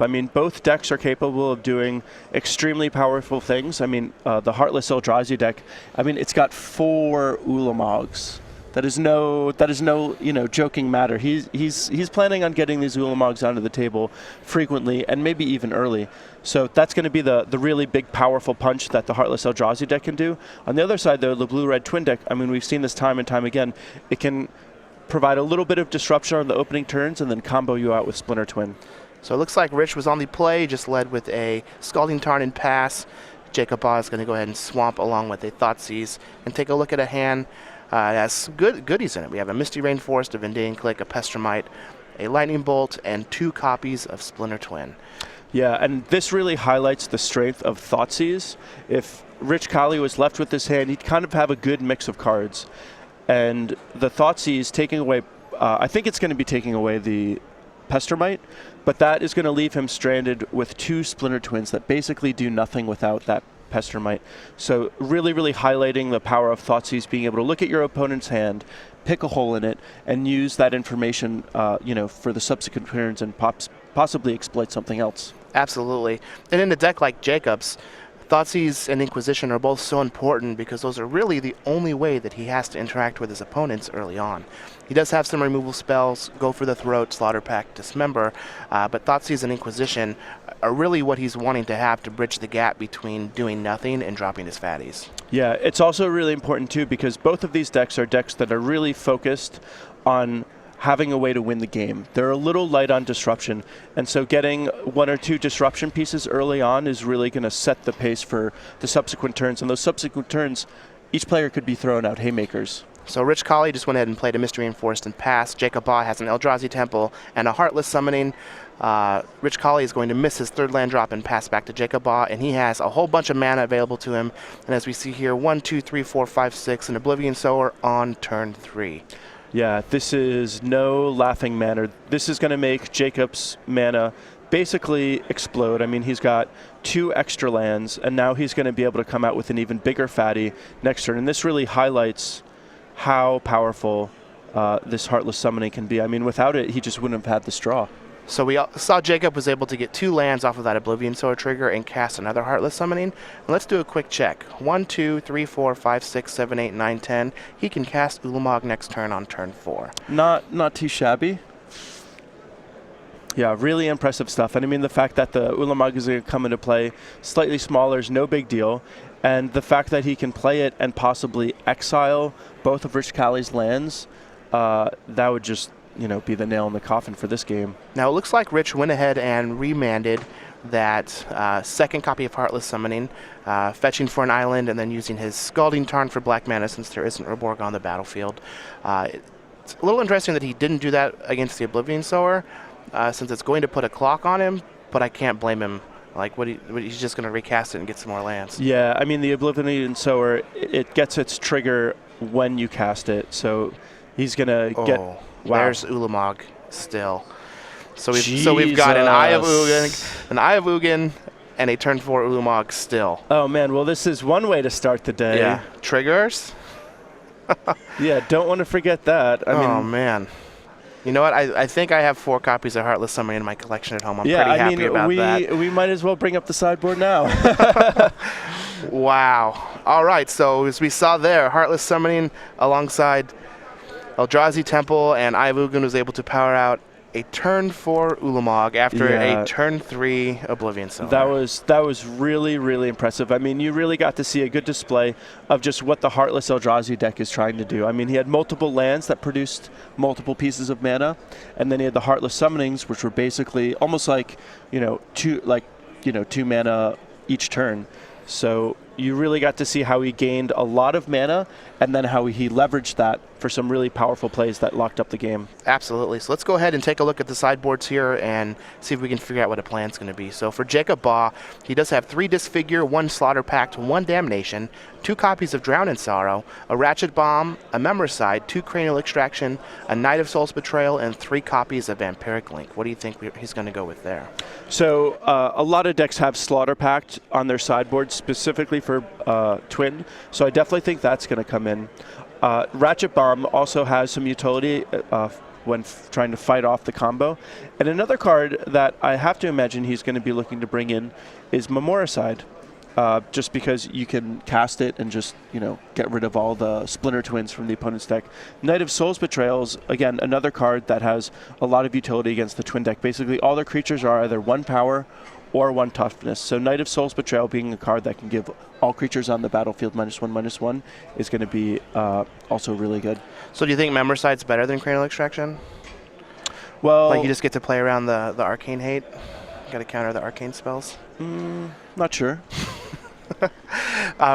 I mean, both decks are capable of doing extremely powerful things. I mean, the Heartless Eldrazi deck, I mean, it's got 4 Ulamogs. That is no joking matter. He's planning on getting these Ulamogs onto the table frequently and maybe even early. So that's going to be the really big, powerful punch that the Heartless Eldrazi deck can do. On the other side, though, the Blue-Red Twin deck, I mean, we've seen this time and time again. It can provide a little bit of disruption on the opening turns and then combo you out with Splinter Twin. So it looks like Rich was on the play, just led with a Scalding Tarn and pass. Jacob Baugh is going to go ahead and swamp along with a Thoughtseize and take a look at a hand. It has goodies in it. We have a Misty Rainforest, a Vending Click, a Pestromite, a Lightning Bolt, and 2 copies of Splinter Twin. Yeah, and this really highlights the strength of Thoughtseize. If Rich Cali was left with this hand, he'd kind of have a good mix of cards. And the Thoughtseize taking away, I think it's going to be taking away the Pestromite, but that is going to leave him stranded with 2 Splinter Twins that basically do nothing without that Pestromite. So really, really highlighting the power of Thoughtseize, being able to look at your opponent's hand, pick a hole in it, and use that information for the subsequent turns and possibly exploit something else. Absolutely. And in a deck like Jacob's, Thoughtseize and Inquisition are both so important because those are really the only way that he has to interact with his opponents early on. He does have some removal spells, Go for the Throat, Slaughter Pact, Dismember, but Thoughtseize and Inquisition are really what he's wanting to have to bridge the gap between doing nothing and dropping his fatties. Yeah, it's also really important too because both of these decks are decks that are really focused on having a way to win the game. They're a little light on disruption, and so getting 1 or 2 disruption pieces early on is really going to set the pace for the subsequent turns, and those subsequent turns, each player could be throwing out haymakers. So Rich Cali just went ahead and played a Mystery Enforced and passed. Jacob Baugh has an Eldrazi Temple and a Heartless Summoning. Rich Cali is going to miss his 3rd land drop and pass back to Jacob Baugh, and he has a whole bunch of mana available to him. And as we see here, 1, 2, 3, 4, 5, 6, an Oblivion Sower on turn 3. Yeah, this is no laughing matter. This is going to make Jacob's mana basically explode. I mean, he's got 2 extra lands, and now he's going to be able to come out with an even bigger fatty next turn. And this really highlights how powerful this Heartless Summoning can be. I mean, without it, he just wouldn't have had this draw. So we saw Jacob was able to get 2 lands off of that Oblivion Sower trigger and cast another Heartless Summoning. And let's do a quick check. 1, 2, 3, 4, 5, 6, 7, 8, 9, 10. He can cast Ulamog next turn on turn 4. Not too shabby. Yeah, really impressive stuff. And I mean, the fact that the Ulamog is going to come into play slightly smaller is no big deal. And the fact that he can play it and possibly exile both of Rich Cali's lands, that would just be the nail in the coffin for this game. Now it looks like Rich went ahead and remanded that 2nd copy of Heartless Summoning, fetching for an island and then using his Scalding Tarn for black mana since there isn't Urborg on the battlefield. It's a little interesting that he didn't do that against the Oblivion Sower, since it's going to put a clock on him, but I can't blame him. Like, he's just going to recast it and get some more lands. Yeah, I mean, the Oblivion Sower, it gets its trigger when you cast it, so he's going to get... Wow. There's Ulamog still. So we've got an Eye of Ugin, and a turn 4 Ulamog still. Oh man, well this is one way to start the day. Yeah. Triggers? Yeah, don't want to forget that. I mean, man. You know what? I think I have 4 copies of Heartless Summoning in my collection at home. I'm pretty happy about that. We might as well bring up the sideboard now. Wow. All right, so as we saw there, Heartless Summoning alongside Eldrazi Temple, and Eye of Ugin was able to power out a turn 4 Ulamog after a turn 3 Oblivion Sower. That was really, really impressive. I mean, you really got to see a good display of just what the Heartless Eldrazi deck is trying to do. I mean, he had multiple lands that produced multiple pieces of mana, and then he had the Heartless Summonings, which were basically almost like, 2 mana each turn. So you really got to see how he gained a lot of mana and then how he leveraged that for some really powerful plays that locked up the game. Absolutely. So let's go ahead and take a look at the sideboards here and see if we can figure out what a plan's going to be. So for Jacob Baugh, he does have 3 Disfigure, 1 Slaughter Pact, 1 Damnation, 2 copies of Drown in Sorrow, a Ratchet Bomb, a Memoricide, 2 Cranial Extraction, a Knight of Soul's Betrayal, and 3 copies of Vampiric Link. What do you think he's going to go with there? So a lot of decks have Slaughter Pact on their sideboard specifically for Twin, so I definitely think that's going to come in. Ratchet Bomb also has some utility when trying to fight off the combo. And another card that I have to imagine he's going to be looking to bring in is Memoricide. Just because you can cast it and just, get rid of all the Splinter Twins from the opponent's deck. Knight of Souls Betrayals, again, another card that has a lot of utility against the twin deck. Basically, all their creatures are either 1 power or 1 toughness. So Knight of Souls Betrayal being a card that can give all creatures on the battlefield -1/-1 is going to be also really good. So do you think Memoricide's better than Cranial Extraction? Well, Like you just get to play around the Arcane Hate? Got to counter the Arcane spells? not sure.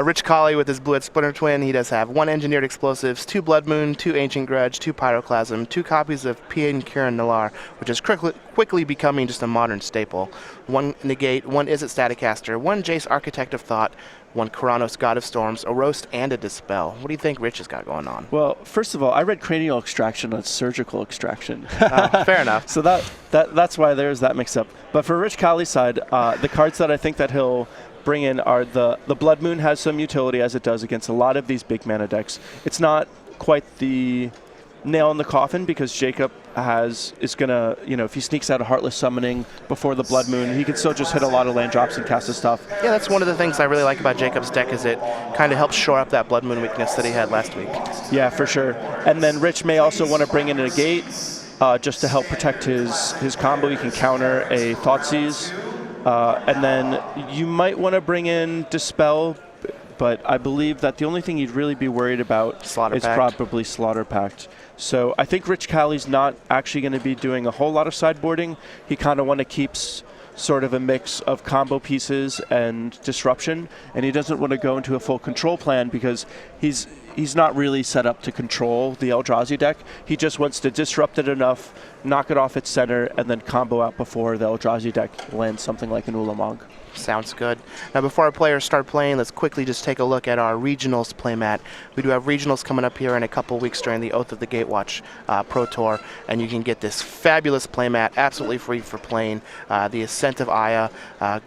Rich Cali with his Blue-Ed Splinter Twin. He does have 1 Engineered Explosives, 2 Blood Moon, 2 Ancient Grudge, 2 Pyroclasm, 2 copies of Pian Kiran Nalar, which is quickly becoming just a modern staple. 1 Negate, 1 Izzet Staticaster, 1 Jace Architect of Thought, 1 Kuranos God of Storms, a Roast, and a Dispel. What do you think Rich has got going on? Well, first of all, I read Cranial Extraction on Surgical Extraction. Fair enough. So that's why there's that mix-up. But for Rich Cali's side, the cards that I think that he'll bring in are the Blood Moon has some utility, as it does against a lot of these big mana decks. It's not quite the nail in the coffin because Jacob is gonna, if he sneaks out a Heartless Summoning before the Blood Moon, he can still just hit a lot of land drops and cast his stuff. Yeah, that's one of the things I really like about Jacob's deck is it kind of helps shore up that Blood Moon weakness that he had last week. Yeah, for sure. And then Rich may also want to bring in a Gate just to help protect his combo. He can counter a Thoughtseize. And then you might want to bring in Dispel, but I believe that the only thing you'd really be worried about is probably Slaughter Pact. So I think Rich Cali's not actually going to be doing a whole lot of sideboarding. He kind of want to keep sort of a mix of combo pieces and disruption, and he doesn't want to go into a full control plan because he's not really set up to control the Eldrazi deck. He just wants to disrupt it enough, knock it off its center, and then combo out before the Eldrazi deck lands something like an Ulamog. Sounds good. Now, before our players start playing, let's quickly just take a look at our regionals playmat. We do have regionals coming up here in a couple weeks during the Oath of the Gatewatch Pro Tour, and you can get this fabulous playmat absolutely free for playing the Ascent of Aya.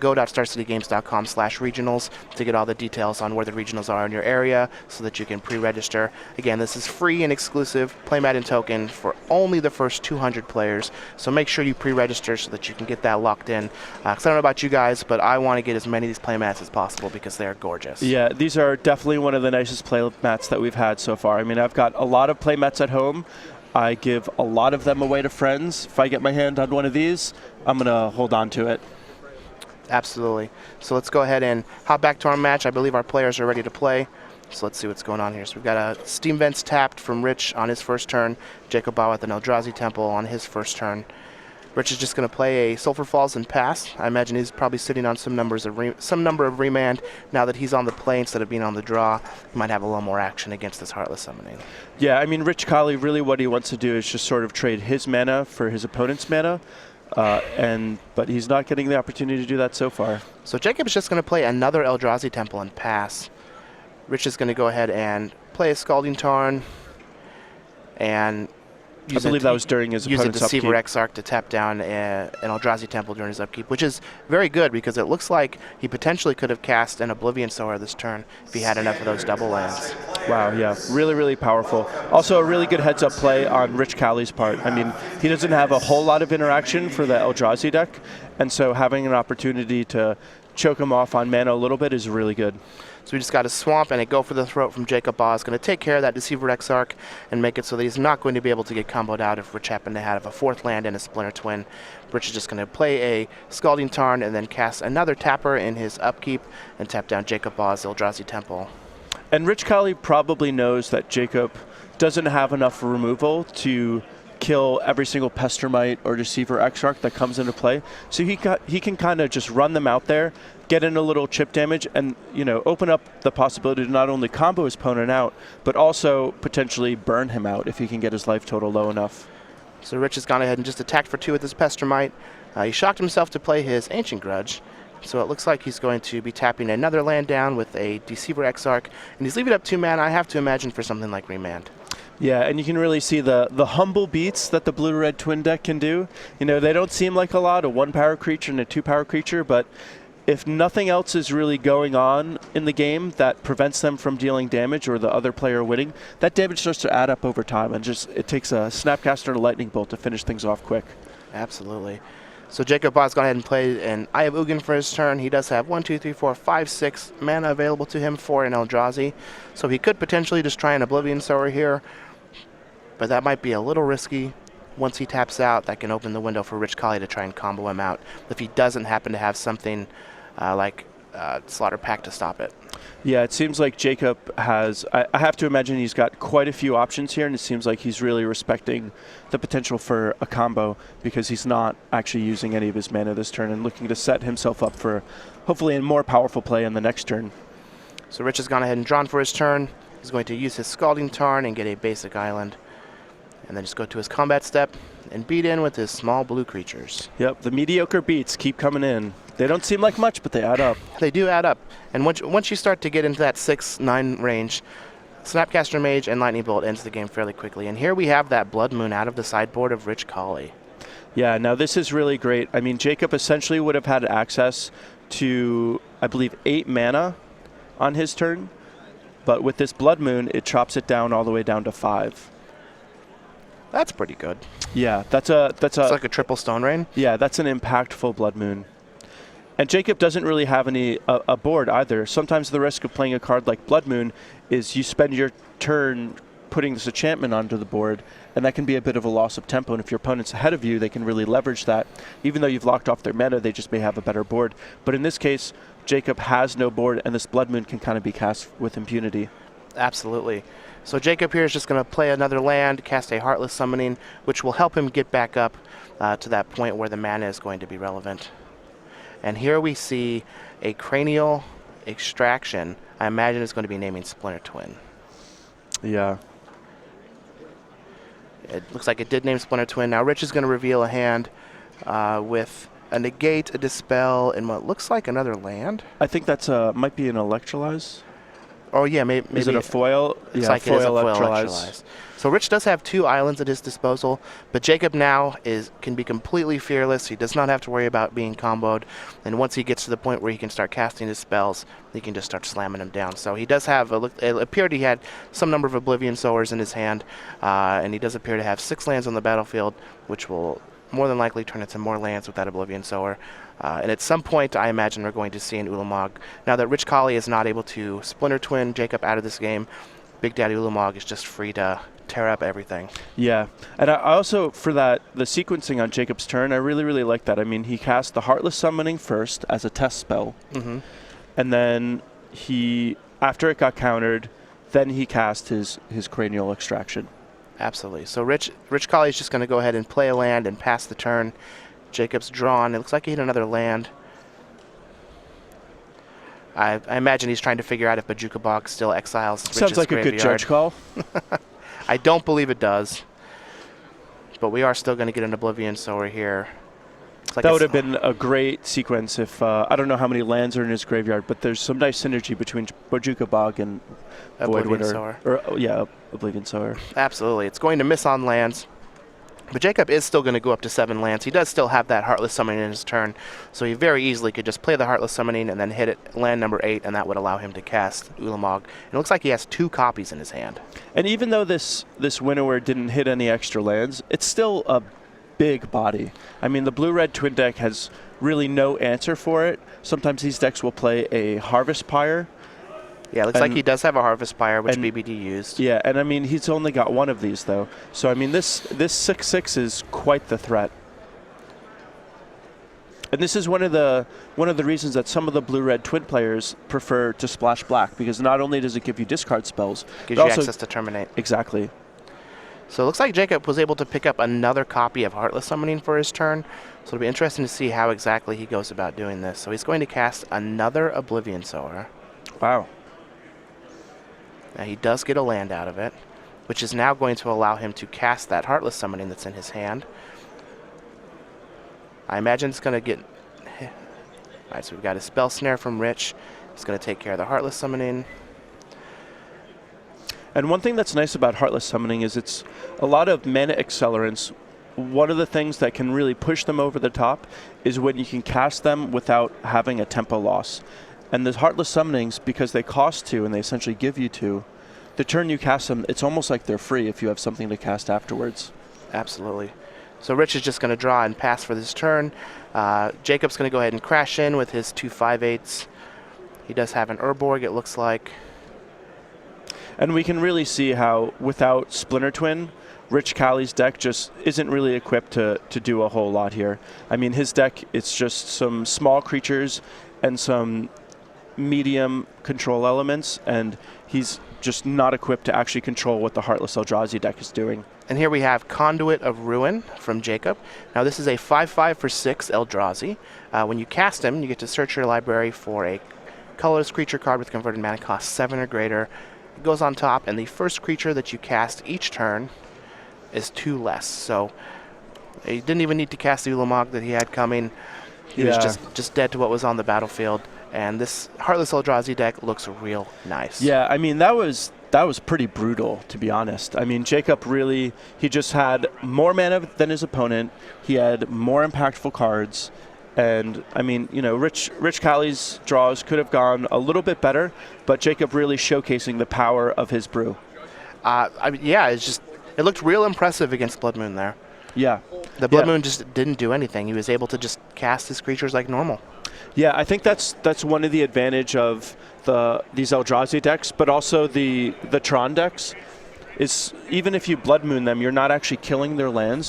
Go.starcitygames.com/regionals to get all the details on where the regionals are in your area so that you can pre-register. Again, this is free and exclusive playmat and token for only the first 200 players, so make sure you pre-register so that you can get that locked in. Because I don't know about you guys, but I want to get as many of these playmats as possible because they're gorgeous. Yeah, these are definitely one of the nicest playmats that we've had so far. I mean, I've got a lot of playmats at home. I give a lot of them away to friends. If I get my hand on one of these, I'm going to hold on to it. Absolutely. So let's go ahead and hop back to our match. I believe our players are ready to play. So let's see what's going on here. So we've got a Steam Vents tapped from Rich on his first turn. Jacob Baugh with an Eldrazi Temple on his first turn. Rich is just going to play a Sulphur Falls and pass. I imagine he's probably sitting on some number of remand. Now that he's on the play instead of being on the draw, he might have a little more action against this Heartless Summoning. Yeah, I mean, Rich Cali, really what he wants to do is just sort of trade his mana for his opponent's mana. But he's not getting the opportunity to do that so far. So Jacob is just going to play another Eldrazi Temple and pass. Rich is going to go ahead and play a Scalding Tarn and I believe that was during his opponent's upkeep. Use a Deceiver Exarch to tap down an Eldrazi Temple during his upkeep, which is very good because it looks like he potentially could have cast an Oblivion Sower this turn if he had enough of those double lands. Wow, yeah, really, really powerful. Also a really good heads-up play on Rich Cali's part. I mean, he doesn't have a whole lot of interaction for the Eldrazi deck, and so having an opportunity to choke him off on mana a little bit is really good. So we just got a Swamp and a Go for the Throat from Jacob Baugh. Is going to take care of that Deceiver Exarch and make it so that he's not going to be able to get comboed out if Rich happened to have a fourth land and a Splinter Twin. Rich is just going to play a Scalding Tarn and then cast another Tapper in his upkeep and tap down Jacob Baugh's Eldrazi Temple. And Rich Cali probably knows that Jacob doesn't have enough removal to kill every single Pestermite or Deceiver Exarch that comes into play. So he can kind of just run them out there, get in a little chip damage, and open up the possibility to not only combo his opponent out, but also potentially burn him out if he can get his life total low enough. So Rich has gone ahead and just attacked for 2 with his Pestermite. He shocked himself to play his Ancient Grudge. So it looks like he's going to be tapping another land down with a Deceiver Exarch, and he's leaving up 2 mana, I have to imagine, for something like Remand. Yeah, and you can really see the humble beats that the blue-red twin deck can do. They don't seem like a lot, a 1-power creature and a 2-power creature, but if nothing else is really going on in the game that prevents them from dealing damage or the other player winning, that damage starts to add up over time, and just it takes a Snapcaster and a Lightning Bolt to finish things off quick. Absolutely. So Jacob Baugh's gone ahead and played an Eye of Ugin for his turn. He does have 1, 2, 3, 4, 5, 6 mana available to him for an Eldrazi. So he could potentially just try an Oblivion Sower here, but that might be a little risky. Once he taps out, that can open the window for Rich Cali to try and combo him out if he doesn't happen to have something like Slaughter Pact to stop it. Yeah, it seems like Jacob has, I have to imagine he's got quite a few options here, and it seems like he's really respecting the potential for a combo because he's not actually using any of his mana this turn and looking to set himself up for hopefully a more powerful play on the next turn. So Rich has gone ahead and drawn for his turn. He's going to use his Scalding Tarn and get a basic island, and then just go to his combat step and beat in with his small blue creatures. Yep, the mediocre beats keep coming in. They don't seem like much, but they add up. They do add up. And once you start to get into that 6-9 range, Snapcaster Mage and Lightning Bolt ends the game fairly quickly. And here we have that Blood Moon out of the sideboard of Rich Cali. Yeah, now this is really great. I mean, Jacob essentially would have had access to, I believe, 8 mana on his turn. But with this Blood Moon, it chops it down all the way down to 5. That's pretty good. Yeah, it's like a triple Stone Rain. Yeah, that's an impactful Blood Moon. And Jacob doesn't really have a board either. Sometimes the risk of playing a card like Blood Moon is you spend your turn putting this enchantment onto the board, and that can be a bit of a loss of tempo. And if your opponent's ahead of you, they can really leverage that. Even though you've locked off their mana, they just may have a better board. But in this case, Jacob has no board, and this Blood Moon can kind of be cast with impunity. Absolutely. So Jacob here is just going to play another land, cast a Heartless Summoning, which will help him get back up to that point where the mana is going to be relevant. And here we see a Cranial Extraction. I imagine it's going to be naming Splinter Twin. Yeah. It looks like it did name Splinter Twin. Now Rich is going to reveal a hand with a Negate, a Dispel, and what looks like another land. I think that's might be an Electrolyze. Oh, yeah, maybe. Is it a foil? Looks Yeah, like it is a foil Electrolyze. Electrolyze. So Rich does have 2 islands at his disposal, but Jacob now can be completely fearless. He does not have to worry about being comboed, and once he gets to the point where he can start casting his spells, he can just start slamming them down. So he does have, it appeared he had some number of Oblivion Sowers in his hand, and he does appear to have 6 lands on the battlefield, which will more than likely turn into more lands with that Oblivion Sower. And at some point, I imagine we're going to see an Ulamog. Now that Rich Cali is not able to Splinter Twin Jacob out of this game, Big Daddy Ulamog is just free to tear up everything. Yeah, and I also, for the sequencing on Jacob's turn, I really, really like that. I mean, he cast the Heartless Summoning first as a test spell, and then after it got countered, then he cast his Cranial Extraction. Absolutely. So Rich Cali is just going to go ahead and play a land and pass the turn. Jacob's drawn. It looks like he hit another land. I imagine he's trying to figure out if Bojuka Bog still exiles Rich's Sounds like graveyard. a good judge call. I don't believe it does. But we are still going to get an Oblivion Sower here. Like that would have been a great sequence if, I don't know how many lands are in his graveyard, but there's some nice synergy between Bojuka Bog and Oblivion Sower. Oblivion Sower. Absolutely. It's going to miss on lands. But Jacob is still going to go up to 7 lands. He does still have that Heartless Summoning in his turn, so he very easily could just play the Heartless Summoning and then hit it land number 8, and that would allow him to cast Ulamog. And it looks like he has 2 copies in his hand. And even though this Winnower didn't hit any extra lands, it's still a big body. I mean, the blue-red twin deck has really no answer for it. Sometimes these decks will play a Harvest Pyre. Yeah, it looks like he does have a Harvest Pyre, which BBD used. Yeah, and I mean, he's only got 1 of these, though. So, I mean, this 6/6 is quite the threat. And this is one of the reasons that some of the blue-red twin players prefer to splash black, because not only does it give you discard spells, gives you also access to Terminate. Exactly. So it looks like Jacob was able to pick up another copy of Heartless Summoning for his turn. So it'll be interesting to see how exactly he goes about doing this. So he's going to cast another Oblivion Sower. Wow. Now he does get a land out of it, which is now going to allow him to cast that Heartless Summoning that's in his hand. I imagine it's going to get... Alright, so we've got a Spell Snare from Rich. It's going to take care of the Heartless Summoning. And one thing that's nice about Heartless Summoning is it's a lot of mana accelerants one of the things that can really push them over the top is when you can cast them without having a tempo loss. And the Heartless Summonings, because they cost 2 and they essentially give you 2, the turn you cast them, it's almost like they're free if you have something to cast afterwards. Absolutely. So Rich is just going to draw and pass for this turn. Jacob's going to go ahead and crash in with his 2 5/8s. He does have an Urborg, it looks like. And we can really see how, without Splinter Twin, Rich Cali's deck just isn't really equipped to do a whole lot here. I mean, his deck, it's just some small creatures and some medium control elements, and he's just not equipped to actually control what the Heartless Eldrazi deck is doing. And here we have Conduit of Ruin from Jacob. Now this is a 5/5 for 6 Eldrazi. When you cast him, you get to search your library for a colorless creature card with converted mana cost 7 or greater. It goes on top, and the first creature that you cast each turn is 2 less. So he didn't even need to cast the Ulamog that he had coming. He was just dead to what was on the battlefield. And this Heartless Eldrazi deck looks real nice. Yeah, I mean, that was pretty brutal, to be honest. I mean, Jacob really, he just had more mana than his opponent. He had more impactful cards. And, I mean, you know, Rich Cali's draws could have gone a little bit better, but Jacob really showcasing the power of his brew. I mean, yeah, it looked real impressive against Blood Moon there. Yeah. The Blood Moon just didn't do anything. He was able to just cast his creatures like normal. Yeah, I think that's one of the advantage of these Eldrazi decks, but also the Tron decks, is even if you Blood Moon them, you're not actually killing their lands.